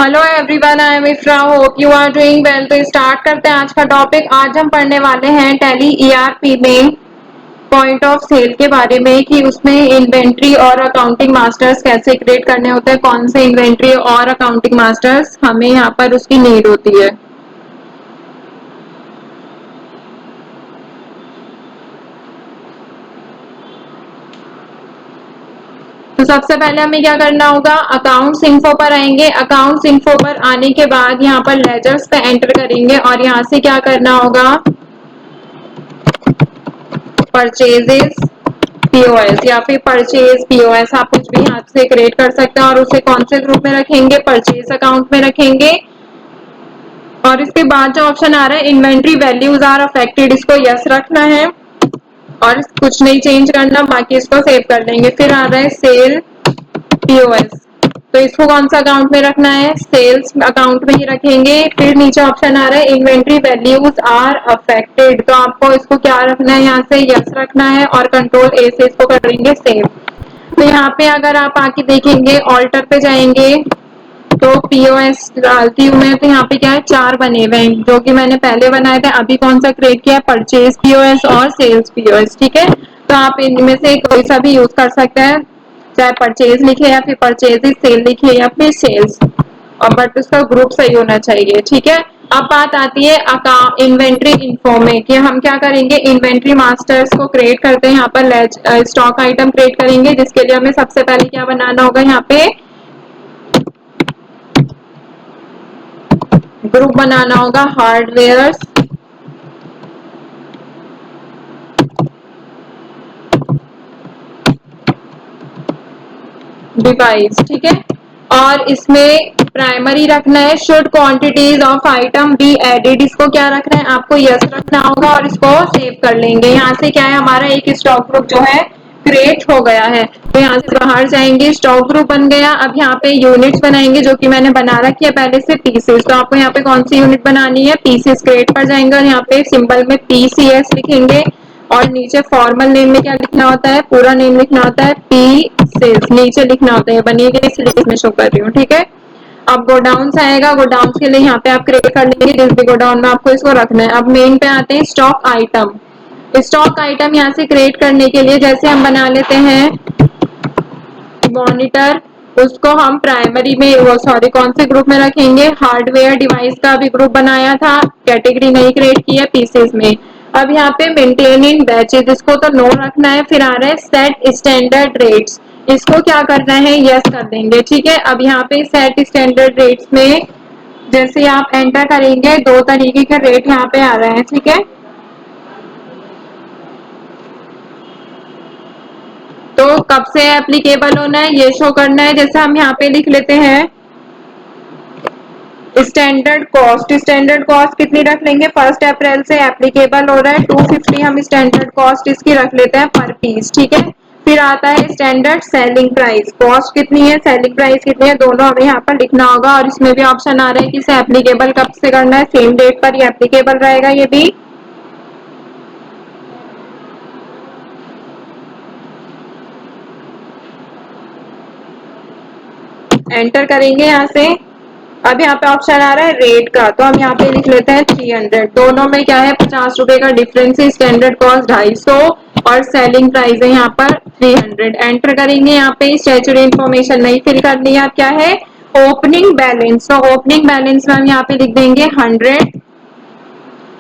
Hello everyone, I am Ifra, hope you are doing well. तो start करते हैं आज का टॉपिक। आज हम पढ़ने वाले हैं टैली ईआरपी में पॉइंट ऑफ सेल के बारे में कि उसमें इन्वेंट्री और अकाउंटिंग मास्टर्स कैसे क्रिएट करने होते हैं, कौन से इन्वेंट्री और अकाउंटिंग मास्टर्स हमें यहाँ पर उसकी नीड होती है। तो सबसे पहले हमें क्या करना होगा, अकाउंट्स इन्फो पर आएंगे। अकाउंट्स इन्फो पर आने के बाद यहाँ पर लेजर्स पे एंटर करेंगे और यहाँ से क्या करना होगा, परचेजेस पीओएस या फिर परचेज पीओएस, आप कुछ भी हाथ से क्रिएट कर सकते हैं। और उसे कौन से ग्रुप में रखेंगे, परचेज अकाउंट में रखेंगे। और इसके बाद जो ऑप्शन आ रहा है इन्वेंट्री वैल्यूज आर अफेक्टेड, इसको यस रखना है और कुछ नहीं चेंज करना, बाकी इसको सेव कर देंगे। फिर आ रहा है सेल पीओएस, तो इसको कौन सा अकाउंट में रखना है, सेल्स अकाउंट में ही रखेंगे। फिर नीचे ऑप्शन आ रहा है इन्वेंट्री वैल्यूज आर अफेक्टेड, तो आपको इसको क्या रखना है, यहाँ से यस रखना है और कंट्रोल ए से इसको करेंगे सेव। तो यहाँ पे अगर आप आके देखेंगे, ऑल्टर पे जाएंगे तो पीओएस डालती हूँ मैं, तो यहाँ पे क्या है, चार बने हुए हैं जो कि मैंने पहले बनाए थे। अभी कौन सा क्रिएट किया है, परचेज पीओएस और सेल्स पीओएस। ठीक है, तो आप इनमें से कोई सा भी यूज कर सकते हैं, चाहे परचेज लिखे या फिर परचेज सेल लिखे या फिर सेल्स, और बट उसका ग्रुप सही होना चाहिए। ठीक है, अब बात आती है अकाउंट इन्वेंट्री इन्फो में कि हम क्या करेंगे, इन्वेंट्री मास्टर्स को क्रिएट करते हैं। यहाँ पर स्टॉक आइटम क्रिएट करेंगे, जिसके लिए हमें सबसे पहले क्या बनाना होगा, यहाँ पे ग्रुप बनाना होगा, हार्डवेयर डिवाइस। ठीक है, और इसमें प्राइमरी रखना है, should quantities of item be added, इसको क्या रखना है, आपको यस रखना होगा और इसको सेव कर लेंगे। यहाँ से क्या है, हमारा एक स्टॉक ग्रुप जो है क्रिएट हो गया है। तो यहाँ से बाहर जाएंगे, स्टॉक ग्रुप बन गया। अब यहाँ पे यूनिट्स बनाएंगे जो कि मैंने बना रखी है पहले से, पीसेस। तो आपको यहाँ पे कौन सी यूनिट बनानी है, पीसेस क्रिएट पर जाएंगे और यहाँ पे सिंबल में पीसीएस लिखेंगे। और नीचे फॉर्मल नेम में क्या लिखना होता है, पूरा नेम लिखना होता है, पी सेल्स नीचे लिखना होता है, बनी गई इसलिए इसमें शो कर रही हूँ। ठीक है, अब गोडाउन आएगा, गोडाउन के लिए यहाँ पे आप क्रिएट कर लेंगे जिस भी गोडाउन में आपको इसको रखना है। अब मेन पे आते हैं, स्टॉक आइटम। स्टॉक आइटम यहाँ से क्रिएट करने के लिए जैसे हम बना लेते हैं मॉनिटर, उसको हम प्राइमरी में, वो सॉरी कौन से ग्रुप में रखेंगे, हार्डवेयर डिवाइस का भी ग्रुप बनाया था, कैटेगरी नहीं क्रिएट की है, पीसेस में। अब यहाँ पे मेंटेनिंग बैचेस, इसको तो नो रखना है। फिर आ रहा है सेट स्टैंडर्ड रेट्स, इसको क्या करना है, यस कर देंगे। ठीक है, अब यहाँ पे सेट स्टैंडर्ड रेट्स में जैसे आप एंटर करेंगे, दो तरीके के रेट यहाँ पे आ रहे हैं। ठीक है, तो कब से एप्लीकेबल होना है ये शो करना है। जैसे हम यहाँ पे लिख लेते हैं स्टैंडर्ड कॉस्ट, स्टैंडर्ड कॉस्ट कितनी रख लेंगे, 1 अप्रैल से एप्लीकेबल हो रहा है, 250 हम स्टैंडर्ड कॉस्ट इसकी रख लेते हैं पर पीस। ठीक है, फिर आता है स्टैंडर्ड सेलिंग प्राइस, कॉस्ट कितनी है, सेलिंग प्राइस कितनी है, दोनों हमें यहाँ पर लिखना होगा। और इसमें भी ऑप्शन आ रहा है कि इसे एप्लीकेबल कब से करना है, सेम डेट पर ही एप्लीकेबल रहेगा ये भी। एंटर करेंगे यहाँ से। अब यहाँ पे ऑप्शन आ रहा है रेट का, तो हम यहाँ पे लिख लेते हैं 300। दोनों में क्या है, 50 रुपए का डिफरेंस है, स्टैंडर्ड कॉस्ट 250 और सेलिंग प्राइस है यहाँ पर 300। एंटर करेंगे, यहाँ पे स्टैट्यूटरी इन्फॉर्मेशन नहीं फिल करनी है, क्या है, ओपनिंग बैलेंस। तो ओपनिंग बैलेंस में हम यहाँ पे लिख देंगे 100।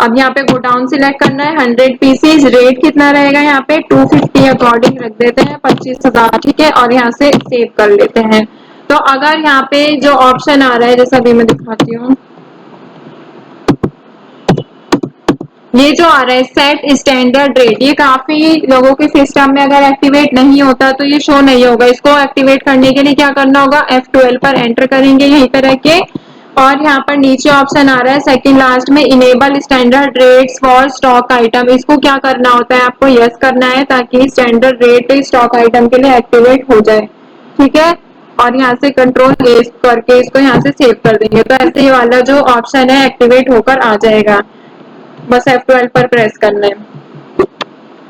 अब यहाँ पे गोडाउन सिलेक्ट करना है, 100 पीसीज, रेट कितना रहेगा यहाँ पे 250, अकॉर्डिंग रख देते हैं 25,000। ठीक है, और यहाँ से सेव कर लेते हैं। तो अगर यहाँ पे जो ऑप्शन आ रहा है, जैसा अभी मैं दिखाती हूँ, ये जो आ रहा है सेट स्टैंडर्ड रेट, ये काफी लोगों के सिस्टम में अगर एक्टिवेट नहीं होता तो ये शो नहीं होगा। इसको एक्टिवेट करने के लिए क्या करना होगा, F12 पर एंटर करेंगे यहीं पर रख के। और यहाँ पर नीचे ऑप्शन आ रहा है सेकंड लास्ट में, enable standard rates for stock item, इसको क्या करना होता है, आपको यस करना है ताकि स्टैंडर्ड रेट स्टॉक आइटम के लिए एक्टिवेट हो जाए। ठीक है, और यहाँ से कंट्रोल ए करके इसको यहाँ से सेव कर देंगे, तो ऐसे ये वाला जो ऑप्शन है एक्टिवेट होकर आ जाएगा। बस F12 पर प्रेस करना है।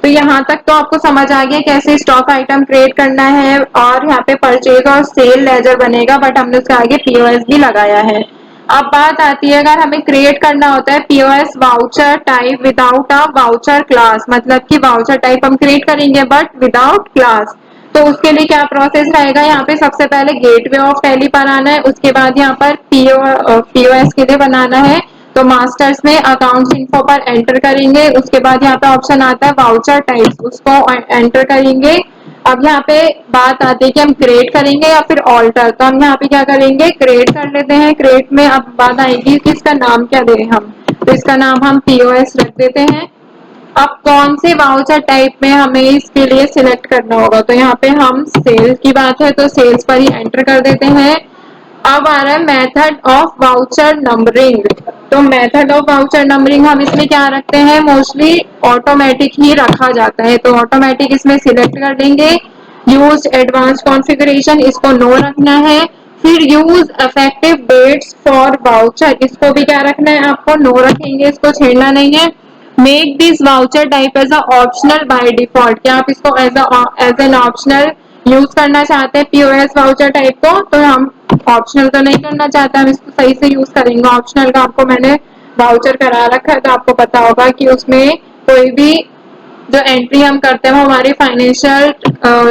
तो यहाँ तक तो आपको समझ आ गया कैसे स्टॉक आइटम क्रिएट करना है, और यहाँ पे परचेज और सेल लेजर बनेगा, बट हमने उसके आगे पीओएस भी लगाया है। अब बात आती है अगर हमें क्रिएट करना होता है POS voucher type without a voucher class, मतलब कि वाउचर टाइप हम क्रिएट करेंगे बट विदाउट क्लास, तो उसके लिए क्या प्रोसेस रहेगा। यहाँ पे सबसे पहले गेटवे ऑफ टैली पर आना है, उसके बाद यहाँ पर पीओएस के लिए बनाना है, तो मास्टर्स में अकाउंट्स इन्फो पर एंटर करेंगे, उसके बाद यहाँ पे ऑप्शन आता है वाउचर टाइप, उसको एंटर करेंगे। अब यहाँ पे बात आती है कि हम क्रिएट करेंगे या फिर ऑल्टर, तो हम यहाँ पे क्या करेंगे क्रिएट कर लेते हैं। क्रिएट में अब बात आएगी कि इसका नाम क्या दें हम, तो इसका नाम हम पीओएस रख देते हैं। अब कौन से वाउचर टाइप में हमें इसके लिए सिलेक्ट करना होगा, तो यहाँ पे हम सेल्स की बात है तो सेल्स पर ही एंटर कर देते हैं। अब आ रहा है मेथड ऑफ वाउचर नंबरिंग, तो मेथड ऑफ वाउचर नंबरिंग हम इसमें क्या रखते हैं, मोस्टली ऑटोमेटिक ही रखा जाता है, तो ऑटोमेटिक इसमें सिलेक्ट कर देंगे। यूज एडवांस कॉन्फ़िगरेशन इसको नो रखना है। फिर use effective dates for voucher, इसको भी क्या रखना है आपको, नो रखेंगे, इसको छेड़ना नहीं है। Make this voucher type as a optional by default, क्या आप इसको एज एन ऑप्शनल यूज करना चाहते हैं पीओएस वाउचर टाइप को, तो हम ऑप्शनल तो नहीं करना चाहते, हम इसको सही से यूज करेंगे। ऑप्शनल का आपको मैंने वाउचर करा रखा है तो आपको पता होगा कि उसमें कोई भी जो एंट्री हम करते हैं वो हमारे फाइनेंशियल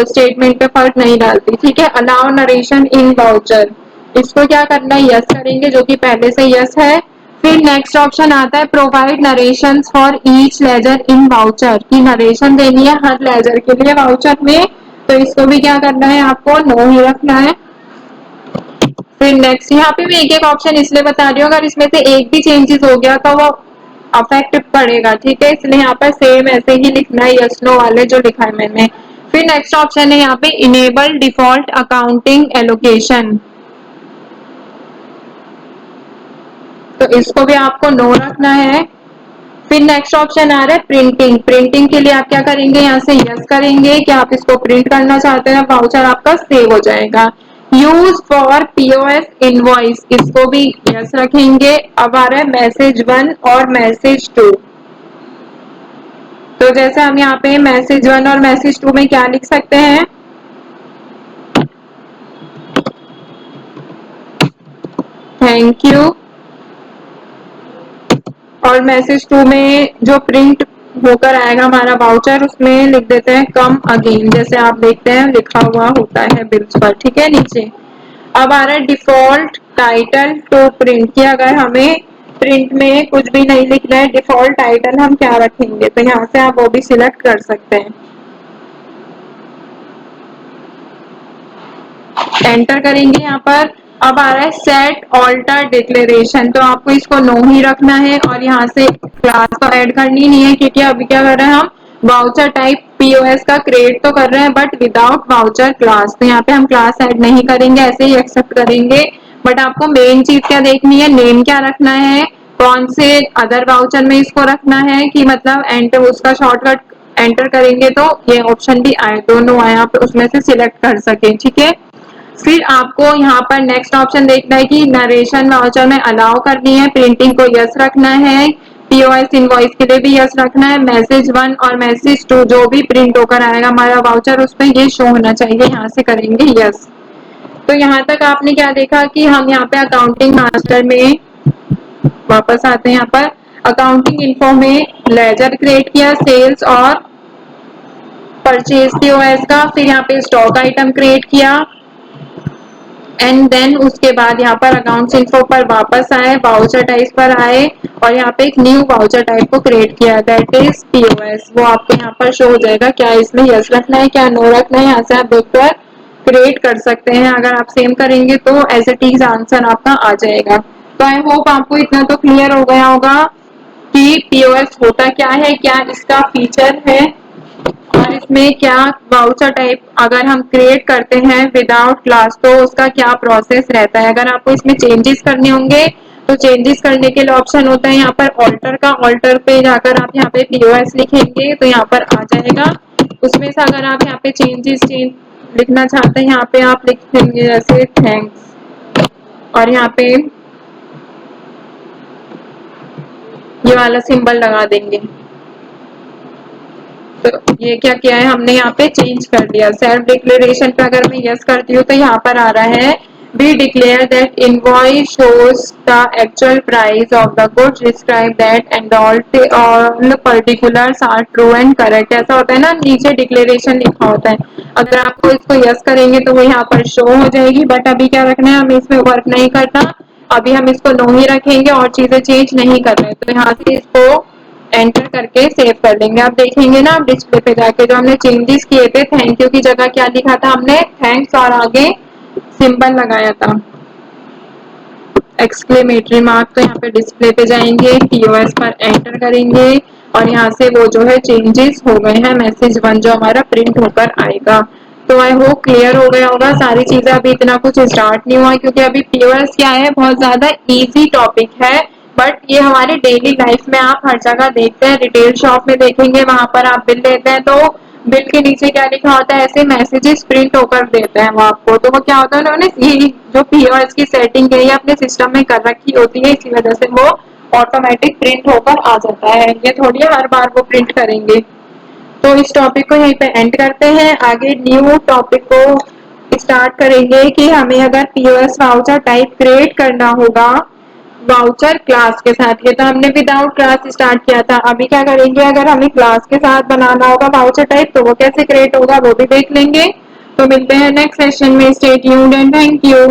स्टेटमेंट पे फर्क नहीं डालती, ठीक है। अलाउ नरेशन इन वाउचर, इसको क्या करना है यस करेंगे, जो कि पहले से यस है। फिर नेक्स्ट ऑप्शन आता है provide narration for each ledger in voucher, की नरेशन देनी है हर लेजर के लिए वाउचर में, तो इसको भी क्या करना है आपको नो ही रखना है। फिर नेक्स्ट यहाँ पे मैं एक एक ऑप्शन इसलिए बता रही हूँ, अगर इसमें से एक भी चेंजेस हो गया तो वो अफेक्ट पड़ेगा, ठीक है, इसलिए यहाँ पर सेम ऐसे ही लिखना है यस नो वाले जो लिखा है मैंने। फिर नेक्स्ट ऑप्शन है यहाँ पे इनेबल डिफॉल्ट अकाउंटिंग एलोकेशन, तो इसको भी आपको नो रखना है। फिर नेक्स्ट ऑप्शन आ रहा है प्रिंटिंग, प्रिंटिंग के लिए आप क्या करेंगे यहाँ से यस करेंगे कि आप इसको प्रिंट करना चाहते हैं, वाउचर आपका सेव हो जाएगा। यूज फॉर पीओएस इनवॉइस, इसको भी यस रखेंगे। अब आ रहा है मैसेज 1 और मैसेज 2, तो जैसे हम यहाँ पे मैसेज 1 और मैसेज 2 में क्या लिख सकते हैं, थैंक यू, और मैसेज 2 में जो प्रिंट होकर आएगा हमारा वाउचर उसमें लिख देते हैं कम अगेन, जैसे आप देखते हैं लिखा हुआ होता है बिल्स पर, ठीक है नीचे। अब आ रहा है डिफॉल्ट टाइटल टू प्रिंट, कि अगर हमें प्रिंट में कुछ भी नहीं लिखना है डिफॉल्ट टाइटल हम क्या रखेंगे, तो यहाँ से आप वो भी सिलेक्ट कर सकते हैं, एंटर करेंगे यहाँ पर। अब आ रहा है सेट ऑल्टर डिक्लेरेशन, तो आपको इसको नो ही रखना है और यहाँ से क्लास तो ऐड करनी नहीं है, क्योंकि अभी क्या कर रहे हैं हम वाउचर टाइप पीओएस का क्रिएट तो कर रहे हैं बट विदाउट वाउचर क्लास, तो यहाँ पे हम क्लास ऐड नहीं करेंगे, ऐसे ही एक्सेप्ट करेंगे। बट आपको मेन चीज क्या देखनी है, नेम क्या रखना है, कौन से अदर वाउचर में इसको रखना है, कि मतलब एंटर उसका शॉर्टकट एंटर करेंगे तो ये ऑप्शन भी आए, दोनों आए, आप उसमें से सिलेक्ट कर सके, ठीक है। फिर आपको यहाँ पर नेक्स्ट ऑप्शन देखना है कि नरेशन वाउचर में अलाउ करनी है, प्रिंटिंग को यस रखना है, पीओएस इनवॉइस के लिए भी यस रखना है, मैसेज 1 और मैसेज 2 जो भी प्रिंट होकर आएगा हमारा वाउचर उसमें ये शो होना चाहिए, यहाँ से करेंगे यस। तो यहाँ तक आपने क्या देखा कि हम यहाँ पे अकाउंटिंग मास्टर में वापस आते हैं, यहाँ पर अकाउंटिंग इन्फो में लेजर क्रिएट किया सेल्स और परचेज पीओएस का, फिर यहाँ पे स्टॉक आइटम क्रिएट किया, एंड देन उसके बाद यहाँ पर अकाउंट्स इन्फो पर वापस आए, वाउचर टाइप पर आए और यहाँ पे एक न्यू वाउचर टाइप को क्रिएट किया, दैट इज पीओएस, वो आपको यहाँ पर शो हो जाएगा, क्या इसमें यस रखना है क्या नो रखना है, यहाँ से आप देखकर क्रिएट कर सकते हैं। अगर आप सेम करेंगे तो एज इट इज आंसर आपका आ जाएगा। तो आई होप आपको इतना तो क्लियर हो गया होगा कि पीओएस होता क्या है, क्या इसका फीचर है और इसमें क्या वाउचर टाइप अगर हम क्रिएट करते हैं विदाउट क्लास तो उसका क्या प्रोसेस रहता है। अगर आपको इसमें चेंजेस करने होंगे तो चेंजेस करने के लिए ऑप्शन होता है यहाँ पर ऑल्टर का, ऑल्टर पे जाकर आप यहाँ पे पीओएस लिखेंगे तो यहाँ पर आ जाएगा। उसमें से अगर आप यहाँ पे चेंज लिखना चाहते हैं यहाँ पे आप लिख देंगे जैसे थैंक्स और यहाँ पे ये वाला सिंबल लगा देंगे, तो ये क्या किया है हमने यहाँ पे चेंज कर दिया। सेल्फ डिक्लेरेशन पे अगर मैं यस करती हूँ तो यहाँ पर आ रहा है we declare that invoice shows the actual price of the goods describe that and all particulars are true and correct। ऐसा होता है ना, नीचे डिक्लेरेशन लिखा होता है, अगर आपको इसको यस करेंगे तो वो यहाँ पर शो हो जाएगी। बट अभी क्या रखना है, हमें इसमें वर्क नहीं करना, अभी हम इसको नो ही रखेंगे और चीजें चेंज नहीं कर रहे। तो यहाँ से इसको एंटर करके सेव कर लेंगे। आप देखेंगे ना, आप डिस्प्ले पे जाके जो हमने चेंजेस किए थे, थैंक यू की जगह क्या लिखा था हमने, थैंक्स, और आगे सिंबल लगाया था एक्सक्लेमेटरी मार्क। तो यहाँ पे डिस्प्ले पे जाएंगे, पीओएस पर एंटर करेंगे और यहाँ से वो जो है चेंजेस हो गए हैं, मैसेज 1 जो हमारा प्रिंट होकर आएगा। तो आई होप क्लियर हो गया होगा सारी चीजें। अभी इतना कुछ स्टार्ट नहीं हुआ क्योंकि अभी पीओएस क्या है, बहुत ज्यादा इजी टॉपिक है, बट ये हमारे डेली लाइफ में आप हर जगह देखते हैं। रिटेल शॉप में देखेंगे, वहां पर आप बिल लेते हैं तो बिल के नीचे क्या लिखा होता है, ऐसे मैसेजेस प्रिंट होकर देते हैं वो आपको। तो वो क्या होता है, उन्होंने ये जो पीओएस की सेटिंग है ये अपने सिस्टम में कर रखी होती है, इसी वजह से वो ऑटोमेटिक प्रिंट होकर आ जाता है। ये थोड़ी हर बार वो प्रिंट करेंगे। तो इस टॉपिक को यहीं पे एंड करते हैं, आगे न्यू टॉपिक को स्टार्ट करेंगे कि हमें अगर पीओएस वाउचर टाइप क्रिएट करना होगा वाउचर क्लास के साथ। ये तो हमने विदाउट क्लास स्टार्ट किया था, अभी क्या करेंगे, अगर हमें क्लास के साथ बनाना होगा वाउचर टाइप तो वो कैसे क्रिएट होगा वो भी देख लेंगे। तो मिलते हैं नेक्स्ट सेशन में, stay tuned and thank you.